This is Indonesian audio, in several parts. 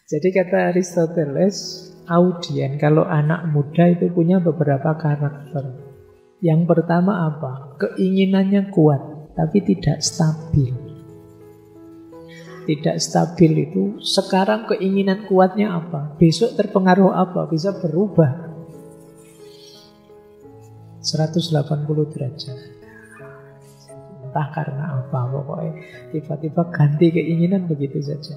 Jadi kata Aristoteles, audien kalau anak muda itu punya beberapa karakter. Yang pertama apa? Keinginannya kuat, tapi tidak stabil. Tidak stabil itu sekarang keinginan kuatnya apa? Besok terpengaruh apa? Bisa berubah 180 derajat. Entah karena apa, pokoknya tiba-tiba ganti keinginan begitu saja.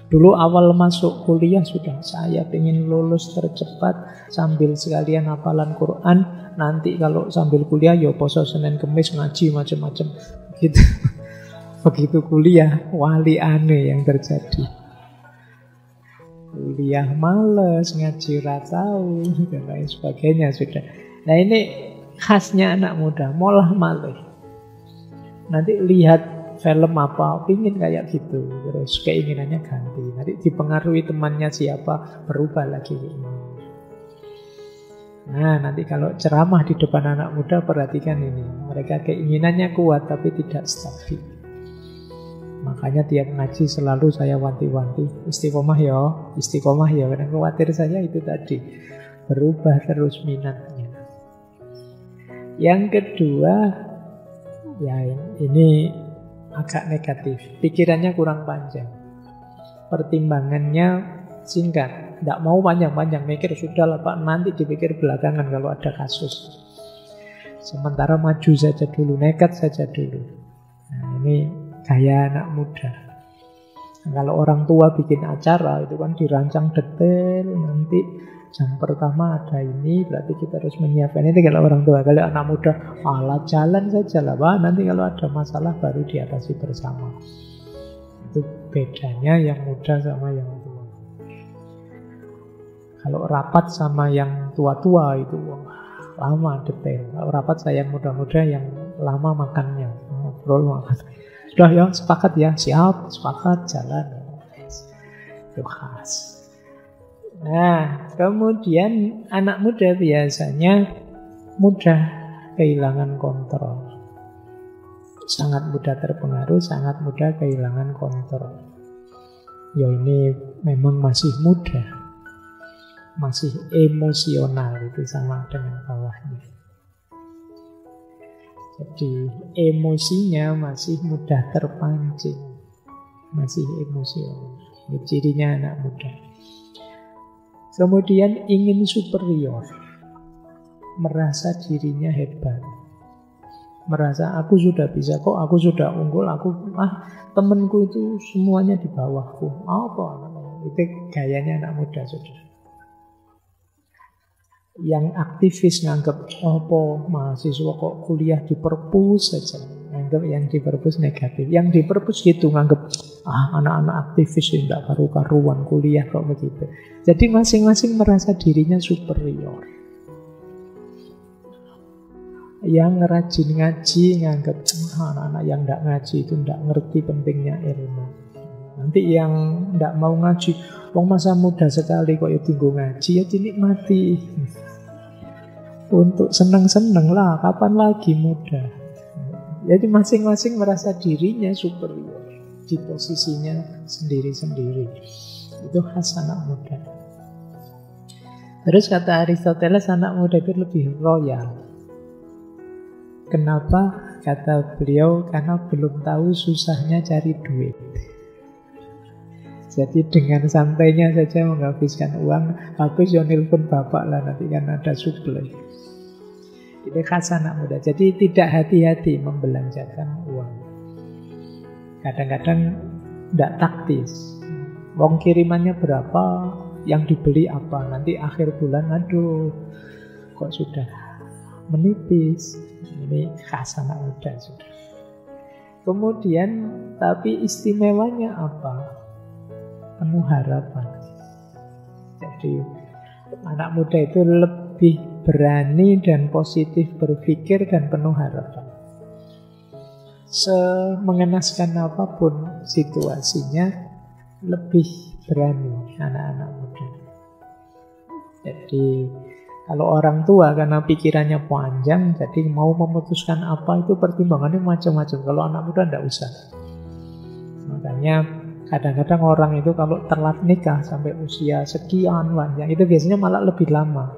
Dulu awal masuk kuliah sudah saya ingin lulus tercepat sambil sekalian hafalan Quran. Nanti kalau sambil kuliah ya poso Senin Kemis ngaji macam-macam gitu. Begitu kuliah, wali aneh yang terjadi. Kuliah males, ngaji ratau, dan lain sebagainya sudah. Nah ini khasnya anak muda, molah malih. Nanti lihat film apa, pingin kayak gitu, terus keinginannya ganti. Nanti dipengaruhi temannya siapa, berubah lagi keinginannya. Nah nanti kalau ceramah di depan anak muda, perhatikan ini. Mereka keinginannya kuat tapi tidak stabil. Makanya tiap ngaji selalu saya wanti-wanti, istiqomah ya, karena khawatir saya itu tadi berubah terus minatnya. Yang kedua, ya ini agak negatif, pikirannya kurang panjang, pertimbangannya singkat, tidak mau panjang-panjang mikir, sudah lah Pak, nanti dipikir belakangan kalau ada kasus. Sementara maju saja dulu, nekat saja dulu. Nah ini gaya anak muda. Nah, kalau orang tua bikin acara itu kan dirancang detail, nanti jam pertama ada ini, berarti kita harus menyiapkan ini. Kalau orang tua, kalau anak muda, alah jalan saja lah Pak, nanti kalau ada masalah baru diatasi bersama. Itu bedanya yang muda sama yang tua. Kalau rapat sama yang tua-tua itu lama detail. Kalau rapat saya yang muda-muda, yang lama makannya, ngobrol makan. Sudah ya, sepakat ya, siap, sepakat, jalan. Itu khas. Nah, kemudian anak muda biasanya mudah kehilangan kontrol. Sangat mudah terpengaruh, sangat mudah kehilangan kontrol. Ya ini memang masih muda. Masih emosional, itu sama dengan bawahnya. Jadi emosinya masih mudah terpancing, masih emosional. Ini cirinya anak muda. Kemudian ingin superior, merasa dirinya hebat, merasa aku sudah bisa kok, aku sudah unggul, temanku itu semuanya di bawahku. Apa namanya? Itu gayanya anak muda sudah. Yang aktivis nganggap mahasiswa kok kuliah di perpus saja, nganggap yang di perpus negatif, yang di perpus gitu nganggap anak-anak aktivis tidak karu-karuan kuliah kok begitu. Jadi masing-masing merasa dirinya superior. Yang rajin ngaji nganggap anak-anak yang tidak ngaji itu tidak ngerti pentingnya ilmu. Nanti yang tidak mau ngaji, masa muda sekali kok ya tinggal ngaji, ya dinikmati. Untuk seneng-seneng lah, kapan lagi muda. Jadi masing-masing merasa dirinya superior di posisinya sendiri-sendiri. Itu khas anak muda. Terus kata Aristoteles, anak muda itu lebih royal. Kenapa? Kata beliau, karena belum tahu susahnya cari duit. Jadi dengan santainya saja menghabiskan uang, habis ya nelpon bapak lah, nanti kan ada suplai. Itu khas anak muda. Jadi tidak hati-hati membelanjakan uang. Kadang-kadang tidak taktis. Wong kirimannya berapa, yang dibeli apa, nanti akhir bulan aduh kok sudah menipis. Ini khas anak muda sudah. Kemudian tapi istimewanya apa? Penuh harapan. Jadi anak muda itu lebih berani dan positif berpikir dan penuh harapan. Semengenaskan apapun situasinya, lebih berani anak-anak muda. Jadi kalau orang tua karena pikirannya panjang, jadi mau memutuskan apa itu pertimbangannya macam-macam. Kalau anak muda tidak usah. Makanya Kadang-kadang orang itu kalau telat nikah sampai usia sekian banyak, itu biasanya malah lebih lama.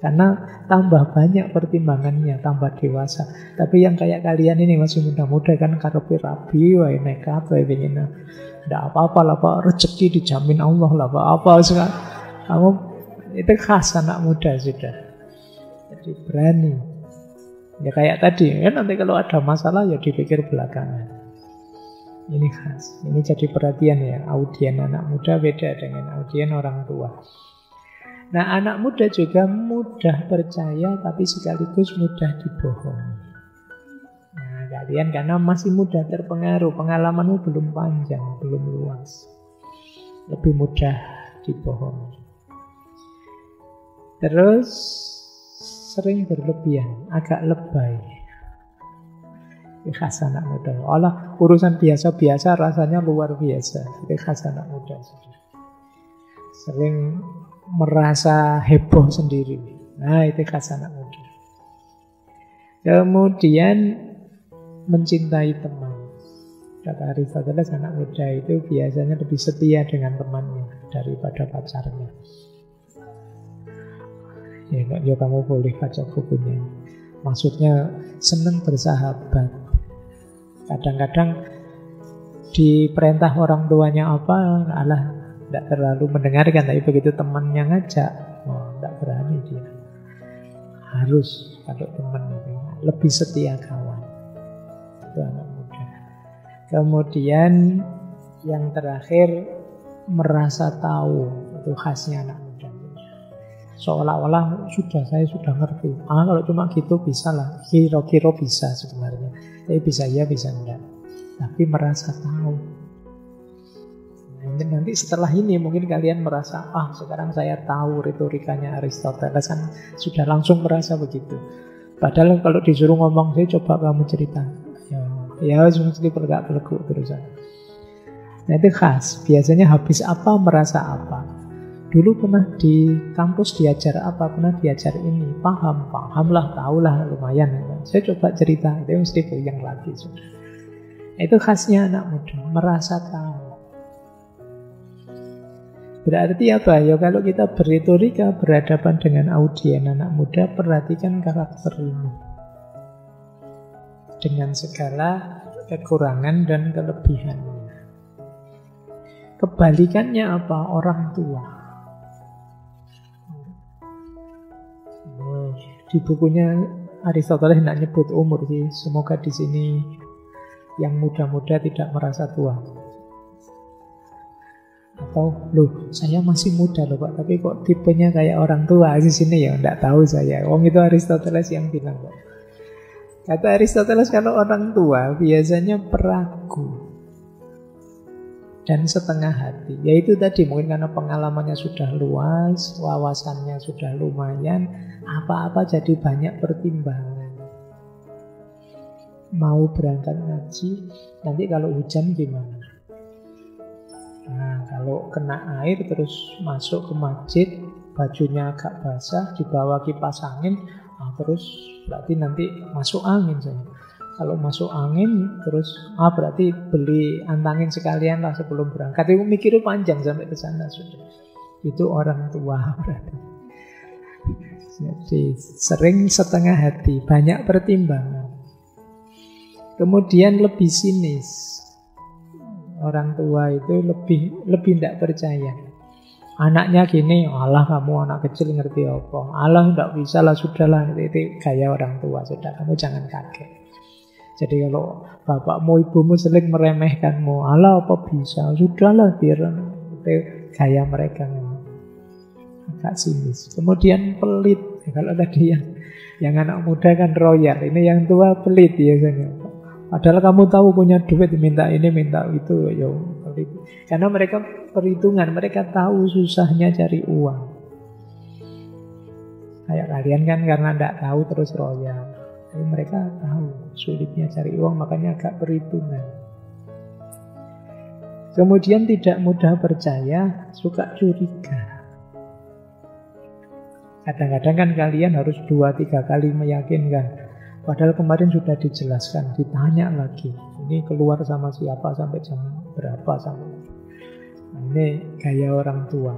Karena tambah banyak pertimbangannya, tambah dewasa. Tapi yang kayak kalian ini masih muda-muda kan, karepe rabi, wae nekat, wae pengen. Tidak apa-apa lah Pak, rezeki dijamin Allah lah Pak. Apa sekarang? Kamu itu khas anak muda sudah. Jadi berani. Ya kayak tadi, ya nanti kalau ada masalah ya dipikir belakangan. Ini khas, ini jadi perhatian ya. Audien anak muda beda dengan audien orang tua. Nah, anak muda juga mudah percaya tapi sekaligus mudah dibohongi. Nah, kalian karena masih mudah terpengaruh, pengalamanmu belum panjang, belum luas, lebih mudah dibohongi. Terus sering berlebihan, agak lebay. Khas anak muda. Allah, urusan biasa-biasa rasanya luar biasa. Itu khas anak muda. Sering merasa heboh sendiri. Nah, itu khas anak muda. Kemudian mencintai teman. Kata Aristoteles, anak muda itu biasanya lebih setia dengan temannya daripada pacarnya. Ya kamu boleh baca bukunya. Maksudnya senang bersahabat. Kadang-kadang diperintah orang tuanya apa, Allah tidak terlalu mendengarkan. Tapi begitu temannya ngajak, tidak berani dia. Harus kalau teman lebih setia kawan. Itu anak muda. Kemudian yang terakhir merasa tahu. Itu khasnya anak muda. Seolah-olah saya sudah ngerti. Kalau cuma gitu bisa lah. Kira-kira bisa sebenarnya. Tapi bisa ya, bisa enggak. Tapi merasa tahu. Nah, nanti setelah ini mungkin kalian merasa, sekarang saya tahu retorikanya Aristoteles, kan sudah langsung merasa begitu. Padahal kalau disuruh ngomong, saya coba kamu cerita. Ya mesti bergak-berguk terusan. Nah itu khas. Biasanya habis apa merasa apa. Dulu pernah di kampus diajar apa, pernah diajar ini, paham lah, tahulah lumayan. Saya coba cerita, itu mesti puyeng lagi sudah. Itu khasnya anak muda, merasa tahu. Berarti apa? Ya kalau kita berretorika, berhadapan dengan audien anak muda, perhatikan karakter ini. Dengan segala kekurangan dan kelebihannya. Kebalikannya apa? Orang tua. Di bukunya Aristoteles tidak nyebut umur sih. Semoga di sini yang muda-muda tidak merasa tua. Atau saya masih muda loh Pak, tapi kok tipenya kayak orang tua di sini ya tidak tahu saya. Itu Aristoteles yang bilang kok. Kata Aristoteles kalau orang tua biasanya peragu dan setengah hati. Yaitu tadi mungkin karena pengalamannya sudah luas, wawasannya sudah lumayan, apa-apa jadi banyak pertimbangan. Mau berangkat ngaji, nanti kalau hujan gimana? Nah, kalau kena air terus masuk ke masjid, bajunya agak basah, dibawa kipas angin, terus berarti nanti masuk angin saya. Kalau masuk angin terus berarti beli antangin sekalian lah sebelum berangkat. Itu mikirnya panjang sampai ke sana sudah. Itu orang tua berarti. Jadi sering setengah hati, banyak pertimbangan. Kemudian lebih sinis. Orang tua itu lebih tidak percaya. Anaknya gini, Allah kamu anak kecil ngerti apa? Allah tidak bisa lah, sudahlah. Itu gaya orang tua, sudah kamu jangan kaget. Jadi kalau bapakmu, ibumu sering meremehkanmu, Allah apa bisa? Sudahlah, biar itu gaya mereka. Agak sinis. Kemudian pelit. Kalau tadi yang anak muda kan royal, ini yang tua pelit biasanya. Padahal kamu tahu punya duit, minta ini, minta itu, ya pelit. Karena mereka perhitungan, mereka tahu susahnya cari uang. Kayak kalian kan karena tidak tahu terus royal. Tapi mereka tahu sulitnya cari uang, makanya agak perhitungan. Kemudian tidak mudah percaya, suka curiga. Kadang-kadang kan kalian harus 2-3 kali meyakinkan. Padahal kemarin sudah dijelaskan, ditanya lagi. Ini keluar sama siapa, sampai jam berapa, sampai. Ini gaya orang tua.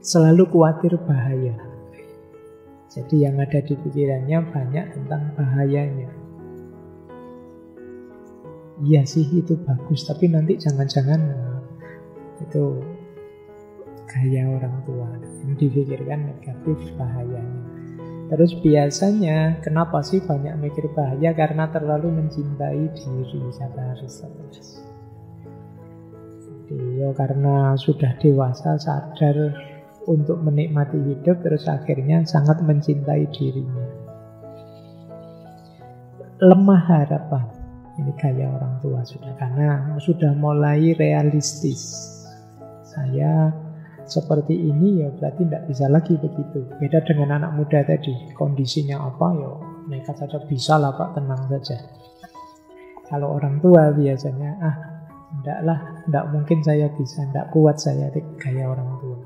Selalu khawatir bahaya. Jadi yang ada di pikirannya banyak tentang bahayanya. Iya sih itu bagus, tapi nanti jangan-jangan itu gaya orang tua. Yang dipikirkan negatif bahayanya. Terus biasanya kenapa sih banyak mikir bahaya? Karena terlalu mencintai diri, kata Aristoteles. Jadi karena sudah dewasa, sadar untuk menikmati hidup, terus akhirnya sangat mencintai dirinya. Lemah harapan. Ini gaya orang tua sudah, karena sudah mulai realistis. Saya seperti ini ya berarti tidak bisa lagi begitu. Beda dengan anak muda tadi, kondisinya apa ya nekat saja, bisa lah Pak, tenang saja. Kalau orang tua biasanya tidak mungkin saya bisa, tidak kuat saya, itu gaya orang tua.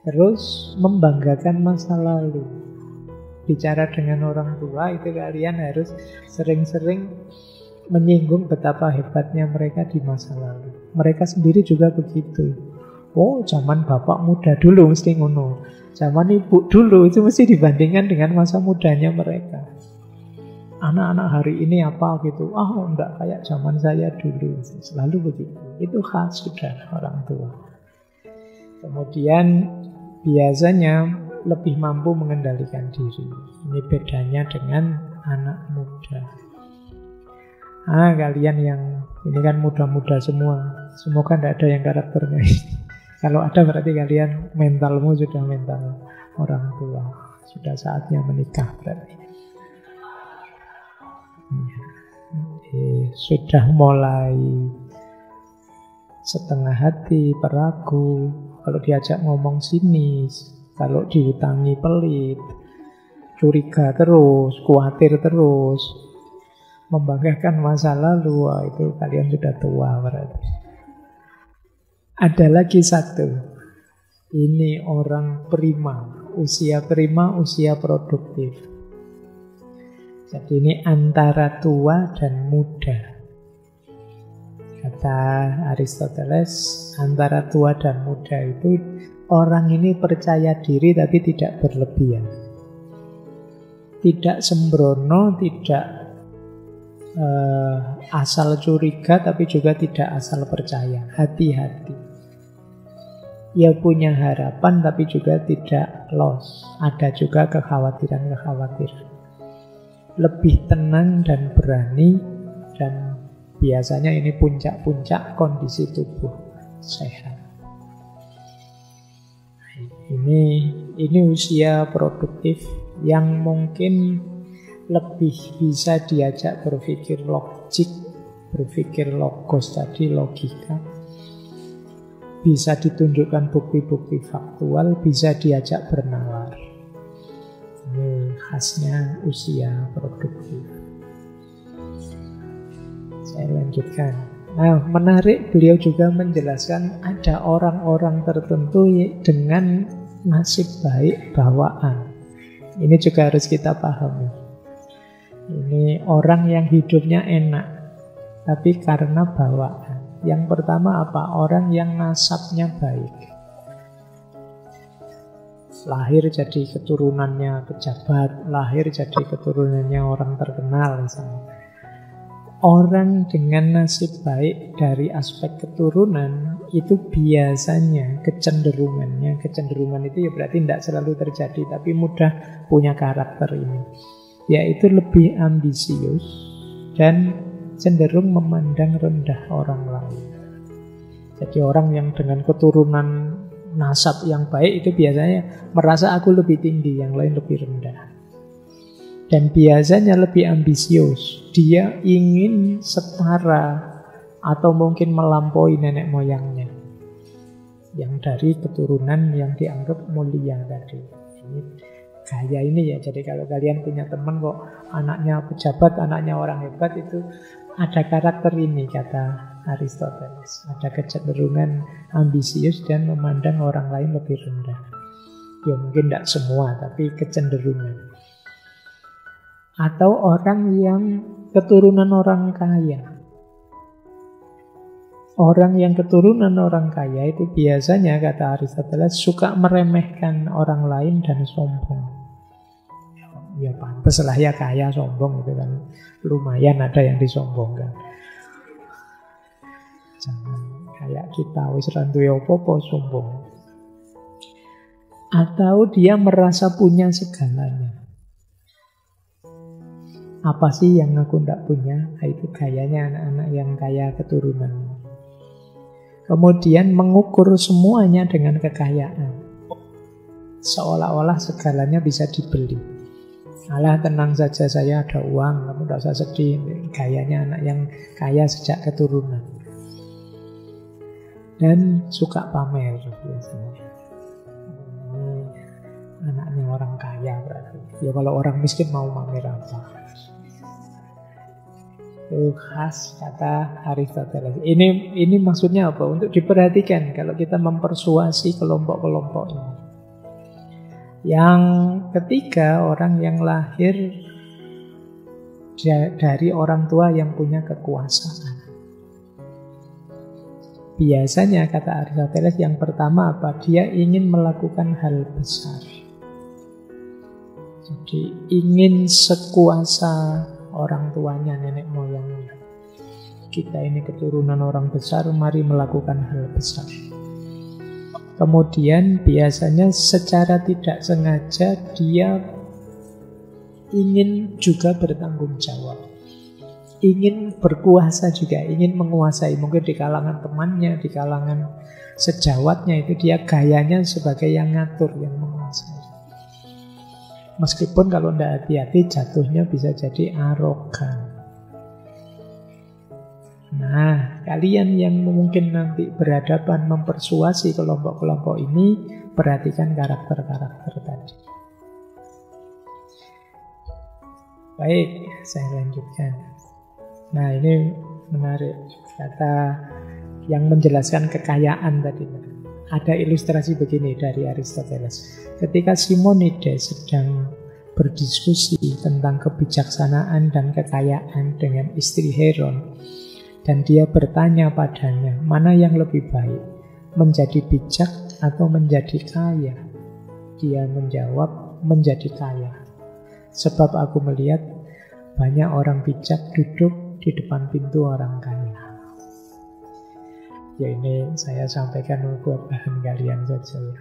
Terus membanggakan masa lalu. Bicara dengan orang tua itu kalian harus sering-sering menyinggung betapa hebatnya mereka di masa lalu. Mereka sendiri juga begitu. Oh, zaman bapak muda dulu mesti ngono. Zaman ibu dulu itu mesti dibandingkan dengan masa mudanya mereka. Anak-anak hari ini apa gitu. Enggak kayak zaman saya dulu. Selalu begitu. Itu khas sudah orang tua. Kemudian biasanya lebih mampu mengendalikan diri. Ini bedanya dengan anak muda. Kalian yang ini kan muda-muda semua. Semoga tidak ada yang karakternya ini. Kalau ada berarti kalian mentalmu sudah mental orang tua. Sudah saatnya menikah berarti. Sudah mulai setengah hati, peragu. Kalau diajak ngomong sinis, kalau dihutangi pelit, curiga terus, khawatir terus, membanggakan masa lalu, itu kalian sudah tua berarti. Ada lagi satu. Ini orang prima, usia produktif. Jadi ini antara tua dan muda. Kata Aristoteles, antara tua dan muda itu orang ini percaya diri tapi tidak berlebihan. Tidak sembrono, tidak asal curiga, tapi juga tidak asal percaya. Hati-hati. Ia punya harapan tapi juga tidak loss. Ada juga kekhawatiran-kekhawatiran. Lebih tenang dan berani, dan biasanya ini puncak-puncak kondisi tubuh sehat. Ini usia produktif yang mungkin lebih bisa diajak berpikir logik, berpikir logos tadi, logika. Bisa ditunjukkan bukti-bukti faktual, bisa diajak bernalar. Ini khasnya usia produktif. Saya lanjutkan. Menarik, beliau juga menjelaskan ada orang-orang tertentu dengan nasib baik bawaan. Ini juga harus kita pahami. Ini orang yang hidupnya enak, tapi karena bawaan. Yang pertama apa? Orang yang nasabnya baik. Lahir jadi keturunannya pejabat, lahir jadi keturunannya orang terkenal misalnya. Orang dengan nasib baik dari aspek keturunan itu biasanya kecenderungan itu ya berarti tidak selalu terjadi, tapi mudah punya karakter ini, yaitu lebih ambisius dan cenderung memandang rendah orang lain. Jadi orang yang dengan keturunan nasab yang baik itu biasanya merasa aku lebih tinggi, yang lain lebih rendah. Dan biasanya lebih ambisius. Dia ingin setara atau mungkin melampaui nenek moyangnya yang dari keturunan yang dianggap mulia tadi. Ini gaya ini ya. Jadi kalau kalian punya teman kok anaknya pejabat, anaknya orang hebat, itu ada karakter ini, kata Aristoteles. Ada kecenderungan ambisius dan memandang orang lain lebih rendah. Ya mungkin tidak semua, tapi kecenderungan. Atau orang yang keturunan orang kaya. Orang yang keturunan orang kaya itu biasanya, kata Aristoteles, suka meremehkan orang lain dan sombong. Ya pantas lah ya kaya sombong itu kan. Lumayan ada yang disombongkan. Jangan kayak kita wis ra duwe apa-apa sombong. Atau dia merasa punya segalanya. Apa sih yang aku ndak punya? Itu gayanya anak-anak yang kaya keturunan. Kemudian mengukur semuanya dengan kekayaan. Seolah-olah segalanya bisa dibeli. Alah, tenang saja, saya ada uang, kamu tidak usah sedih. Gayanya anak yang kaya sejak keturunan. Dan suka pamer biasanya. Anaknya orang kaya berarti. Ya kalau orang miskin mau pamer apa? Itu khas kata Aristoteles. Ini maksudnya apa? Untuk diperhatikan kalau kita mempersuasi kelompok-kelompok ini. Yang ketiga, orang yang lahir dari orang tua yang punya kekuasaan. Biasanya kata Aristoteles yang pertama apa? Dia ingin melakukan hal besar. Jadi ingin sekuasa orang tuanya, nenek moyangnya. Kita ini keturunan orang besar, mari melakukan hal besar. Kemudian biasanya secara tidak sengaja dia ingin juga bertanggung jawab. Ingin berkuasa juga, ingin menguasai. Mungkin di kalangan temannya, di kalangan sejawatnya itu dia gayanya sebagai yang ngatur, yang menguasai. Meskipun kalau tidak hati-hati jatuhnya bisa jadi arogan. Nah, kalian yang mungkin nanti berhadapan mempersuasi kelompok-kelompok ini, perhatikan karakter-karakter tadi. Baik, saya lanjutkan. Nah, ini menarik. Kata yang menjelaskan kekayaan tadi. Ada ilustrasi begini dari Aristoteles. Ketika Simonides sedang berdiskusi tentang kebijaksanaan dan kekayaan dengan istri Heron, dan dia bertanya padanya, mana yang lebih baik, menjadi bijak atau menjadi kaya? Dia menjawab, menjadi kaya. Sebab aku melihat banyak orang bijak duduk di depan pintu orang kaya. Ya ini saya sampaikan buat bahan kalian saja ya.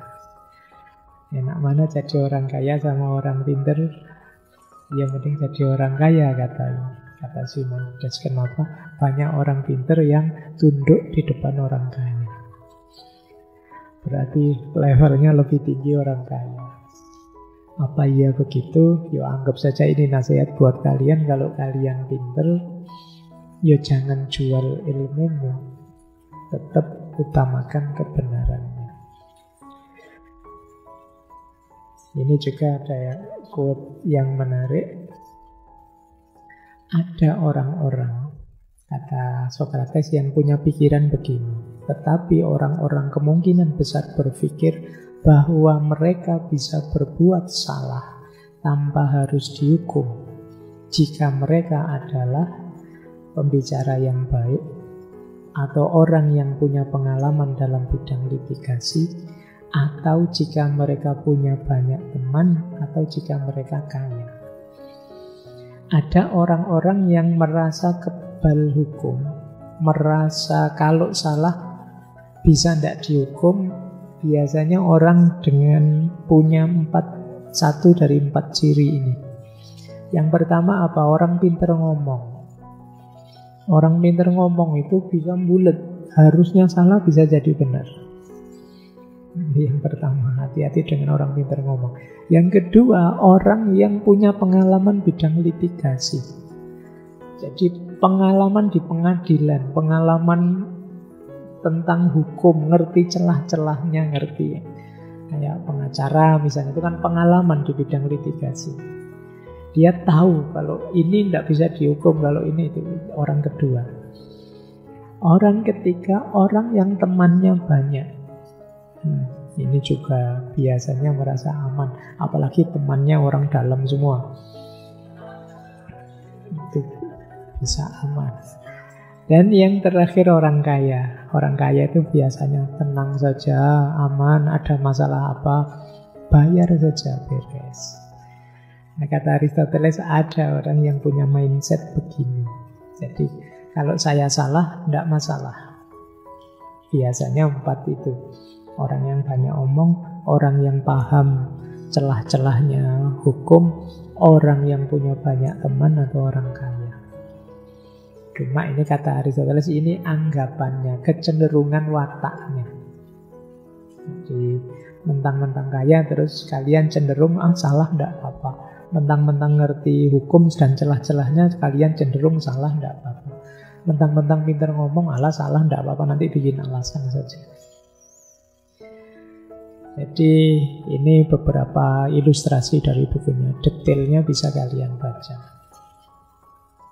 Enak mana jadi orang kaya sama orang pinter? Ya mending jadi orang kaya kata Simonides. Kenapa? Banyak orang pinter yang tunduk di depan orang kaya. Berarti levelnya lebih tinggi orang kaya. Apa iya begitu? Ya anggap saja ini nasihat buat kalian. Kalau kalian pinter, ya jangan jual ilmumu. Tetap utamakan kebenarannya. Ini juga ada quote yang menarik. Ada orang-orang, kata Sokrates, yang punya pikiran begini. Tetapi orang-orang kemungkinan besar berpikir bahwa mereka bisa berbuat salah tanpa harus dihukum jika mereka adalah pembicara yang baik, atau orang yang punya pengalaman dalam bidang litigasi, atau jika mereka punya banyak teman, atau jika mereka kaya. Ada orang-orang yang merasa kebal hukum, merasa kalau salah bisa tidak dihukum. Biasanya orang dengan punya satu dari 4 ciri ini. Yang pertama apa? Orang pinter ngomong. Orang pinter ngomong itu bisa bulet. Harusnya salah bisa jadi benar. Yang pertama, hati-hati dengan orang pinter ngomong. Yang kedua, orang yang punya pengalaman bidang litigasi. Jadi pengalaman di pengadilan, pengalaman tentang hukum, ngerti celah-celahnya, ngerti. Kayak pengacara misalnya, itu kan pengalaman di bidang litigasi. Dia tahu kalau ini tidak bisa dihukum, kalau ini itu. Orang kedua. Orang ketiga, orang yang temannya banyak. Ini juga biasanya merasa aman. Apalagi temannya orang dalam semua. Itu bisa aman. Dan yang terakhir orang kaya. Orang kaya itu biasanya tenang saja, aman, ada masalah apa, bayar saja, beres. Nah, kata Aristoteles, ada orang yang punya mindset begini. Jadi kalau saya salah, tidak masalah. Biasanya 4 itu. Orang yang banyak omong, orang yang paham celah-celahnya hukum, orang yang punya banyak teman, atau orang kaya. Cuma ini kata Aristoteles, ini anggapannya, kecenderungan wataknya. Jadi mentang-mentang kaya terus kalian cenderung salah, tidak apa-apa. Mentang-mentang ngerti hukum dan celah-celahnya kalian cenderung salah, tidak apa-apa. Mentang-mentang pintar ngomong, salah, tidak apa-apa, nanti bikin alasan saja. Jadi ini beberapa ilustrasi dari bukunya. Detailnya bisa kalian baca.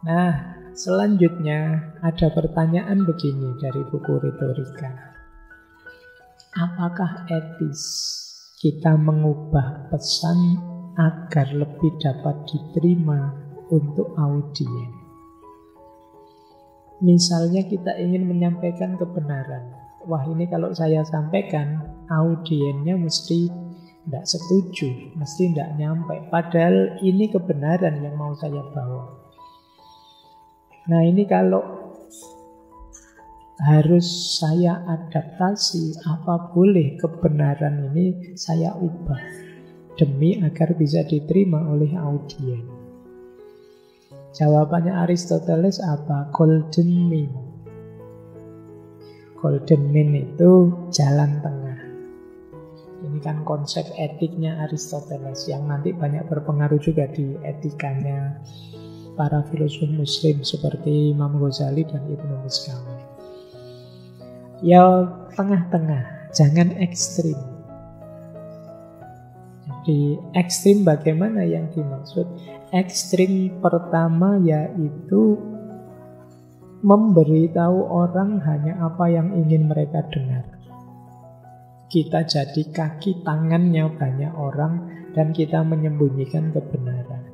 Nah, selanjutnya ada pertanyaan begini dari buku Retorika. Apakah etis kita mengubah pesan agar lebih dapat diterima untuk audiens? Misalnya kita ingin menyampaikan kebenaran. Wah, ini kalau saya sampaikan, audiensnya mesti tidak setuju, mesti tidak nyampe. Padahal ini kebenaran yang mau saya bawa. Nah, ini kalau harus saya adaptasi, apa boleh kebenaran ini saya ubah demi agar bisa diterima oleh audiens? Jawabannya Aristoteles apa? Golden mean. Golden mean itu jalan tengah. Ini kan konsep etiknya Aristoteles yang nanti banyak berpengaruh juga di etikanya para filosof muslim seperti Imam Ghazali dan Ibnu Miskawi. Ya tengah-tengah, jangan ekstrim. Jadi ekstrim bagaimana yang dimaksud? Ekstrim pertama yaitu memberitahu orang hanya apa yang ingin mereka dengar. Kita jadi kaki tangannya banyak orang dan kita menyembunyikan kebenaran.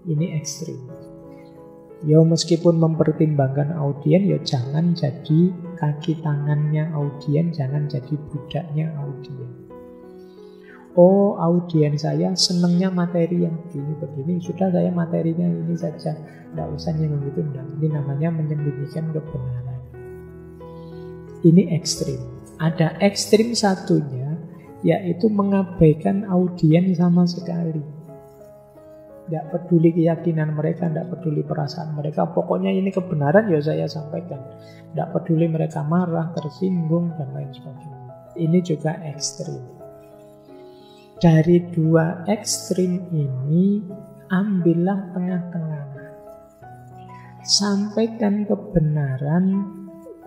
Ini ekstrim. Ya meskipun mempertimbangkan audiens, ya jangan jadi kaki tangannya audiens, jangan jadi budaknya audiens. Oh, audiens saya senangnya materi yang begini-begini, sudah saya materinya ini saja, tidak usah nyinggung itu, enggak. Ini namanya menyembunyikan kebenaran. Ini ekstrim. Ada ekstrim satunya, yaitu mengabaikan audiens sama sekali. Tidak peduli keyakinan mereka, tidak peduli perasaan mereka. Pokoknya ini kebenaran ya saya sampaikan. Tidak peduli mereka marah, tersinggung, dan lain sebagainya. Ini juga ekstrim. Dari dua ekstrim ini, ambillah tengah-tengah. Sampaikan kebenaran,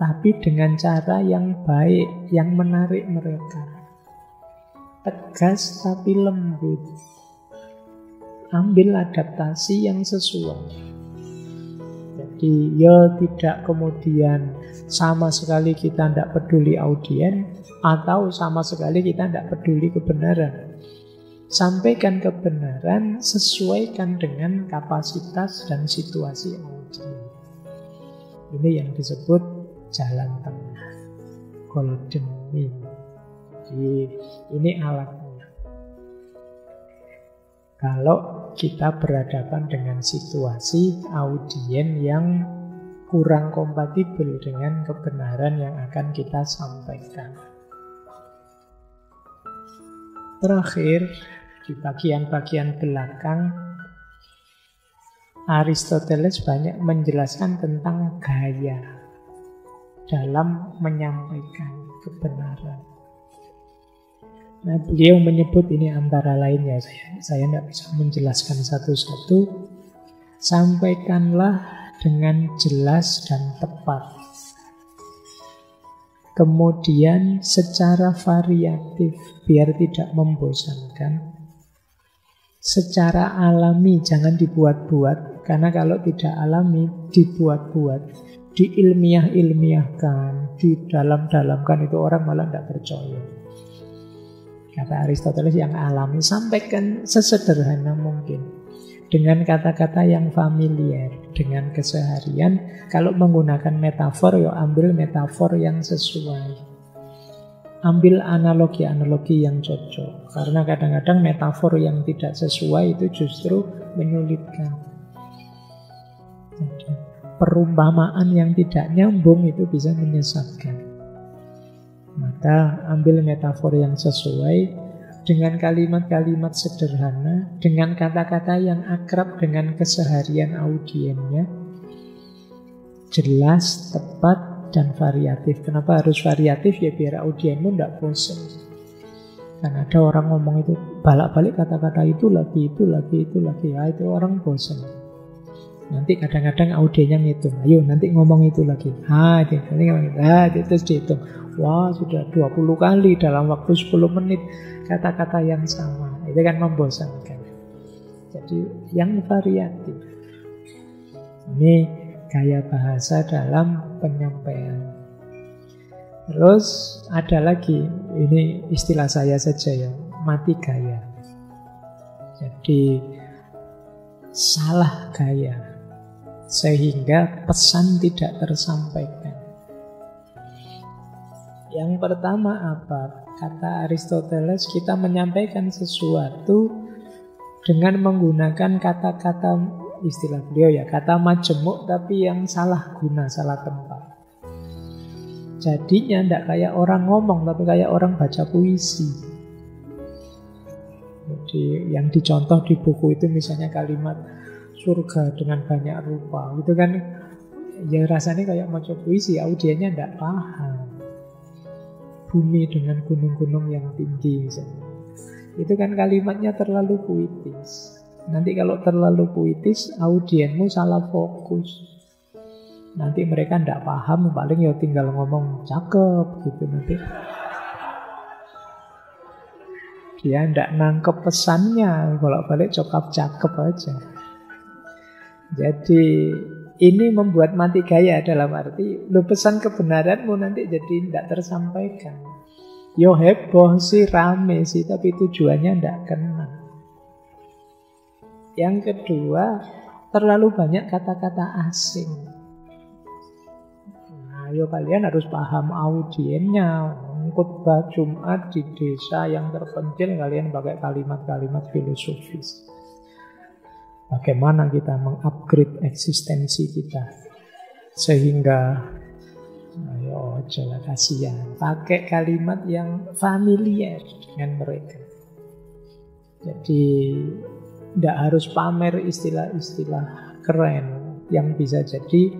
tapi dengan cara yang baik, yang menarik mereka. Tegas tapi lembut. Ambil adaptasi yang sesuai. Jadi ya tidak kemudian sama sekali kita tidak peduli audiens, atau sama sekali kita tidak peduli kebenaran. Sampaikan kebenaran, sesuaikan dengan kapasitas dan situasi audiens. Ini yang disebut jalan tengah, golden mean. Jadi ini alatnya. Kalau kita berhadapan dengan situasi audiens yang kurang kompatibel dengan kebenaran yang akan kita sampaikan. Terakhir, di bagian-bagian belakang, Aristoteles banyak menjelaskan tentang gaya dalam menyampaikan kebenaran. Nah, beliau menyebut ini antara lain, ya saya tidak bisa menjelaskan satu-satu. Sampaikanlah dengan jelas dan tepat. Kemudian secara variatif, biar tidak membosankan. Secara alami, jangan dibuat-buat. Karena kalau tidak alami, dibuat-buat, diilmiah-ilmiahkan, didalam-dalamkan, itu orang malah tidak percaya. Kata Aristoteles, yang alami sampaikan sesederhana mungkin. dengan kata-kata yang familiar, dengan keseharian. Kalau menggunakan metafor, ya ambil metafor yang sesuai. Ambil analogi-analogi yang cocok. Karena kadang-kadang metafor yang tidak sesuai itu justru menyulitkan. Jadi, perumpamaan yang tidak nyambung itu bisa menyesatkan. Maka ambil metafor yang sesuai, dengan kalimat-kalimat sederhana, dengan kata-kata yang akrab dengan keseharian audiennya, jelas, tepat, dan variatif. Kenapa harus variatif? Ya biar audienmu tidak bosan. Kan ada orang ngomong itu balak-balik kata-kata itu lagi, itu lagi, itu lagi. Ya itu orang bosan. Nanti kadang-kadang audiennya ngitung, ayo nanti ngomong itu lagi. Itu terus dihitung. Wah, sudah 20 kali dalam waktu 10 menit kata-kata yang sama. Itu kan membosankan. Jadi yang variatif. Ini gaya bahasa dalam penyampaian. Terus ada lagi, ini istilah saya saja ya, mati gaya. Jadi salah gaya sehingga pesan tidak tersampaikan. Yang pertama apa? Kata Aristoteles, kita menyampaikan sesuatu dengan menggunakan kata-kata, istilah beliau ya, kata majemuk tapi yang salah guna, salah tempat. Jadinya tidak kayak orang ngomong, tapi kayak orang baca puisi. Jadi yang dicontoh di buku itu misalnya kalimat surga dengan banyak rupa. Itu kan ya rasanya kayak baca puisi, audiennya tidak paham. Bumi dengan gunung-gunung yang tinggi misalnya. Itu kan kalimatnya terlalu puitis. Nanti kalau terlalu puitis, audienmu salah fokus. Nanti mereka tidak paham, paling ya tinggal ngomong cakep gitu nanti. Dia tidak nangkep pesannya, bolak-balik cakep aja. Jadi ini membuat mati gaya dalam arti lo pesan kebenaranmu nanti jadi tidak tersampaikan. Yo heboh sih, rame sih, tapi tujuannya tidak kena. Yang kedua, terlalu banyak kata-kata asing. Nah, yo kalian harus paham audiennya. Khotbah Jumat di desa yang terpencil, kalian pakai kalimat-kalimat filosofis. Bagaimana kita mengupgrade eksistensi kita sehingga ayo jangan kasihan, pakai kalimat yang familiar dengan mereka. Jadi tidak harus pamer istilah-istilah keren yang bisa jadi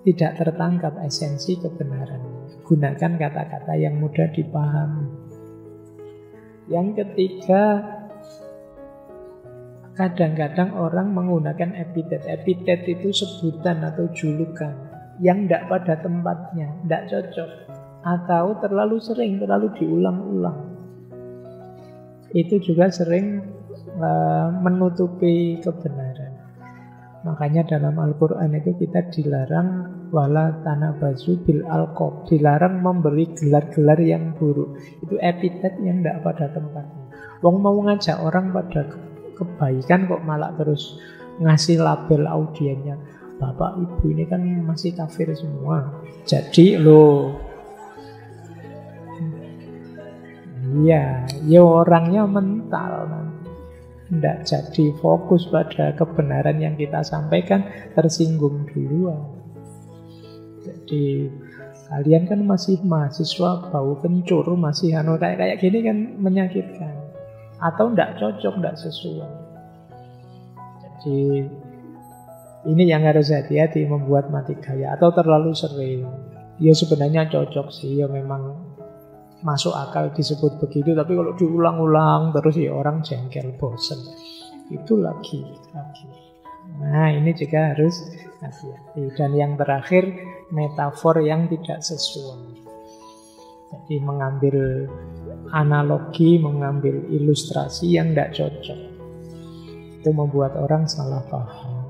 tidak tertangkap esensi kebenaran. Gunakan kata-kata yang mudah dipahami. Yang ketiga, kadang-kadang orang menggunakan epitet. Epitet itu sebutan atau julukan yang tidak pada tempatnya, tidak cocok, atau terlalu sering, terlalu diulang-ulang. Itu juga sering menutupi kebenaran. Makanya dalam Al-Quran itu kita dilarang wala tanabazu bil alqab, dilarang memberi gelar-gelar yang buruk. Itu epitet yang tidak pada tempatnya. Wong mau ngajak orang pada kebaikan kok malah terus ngasih label audiennya. Bapak ibu ini kan masih kafir semua. Jadi iya, ya orangnya mental nanti. Tidak jadi fokus pada kebenaran yang kita sampaikan, tersinggung duluan. Jadi kalian kan masih mahasiswa, bau kencur, masih kayak gini kan menyakitkan. Atau tidak cocok, tidak sesuai. Jadi ini yang harus hati-hati membuat mati gaya. Atau terlalu sering. Ya sebenarnya cocok sih, ya memang masuk akal disebut begitu. Tapi kalau diulang-ulang terus ya orang jengkel, bosen. Itu lagi. Nah ini juga harus hati-hati. Dan yang terakhir, metafor yang tidak sesuai. Jadi mengambil analogi, mengambil ilustrasi yang tidak cocok. Itu membuat orang salah paham.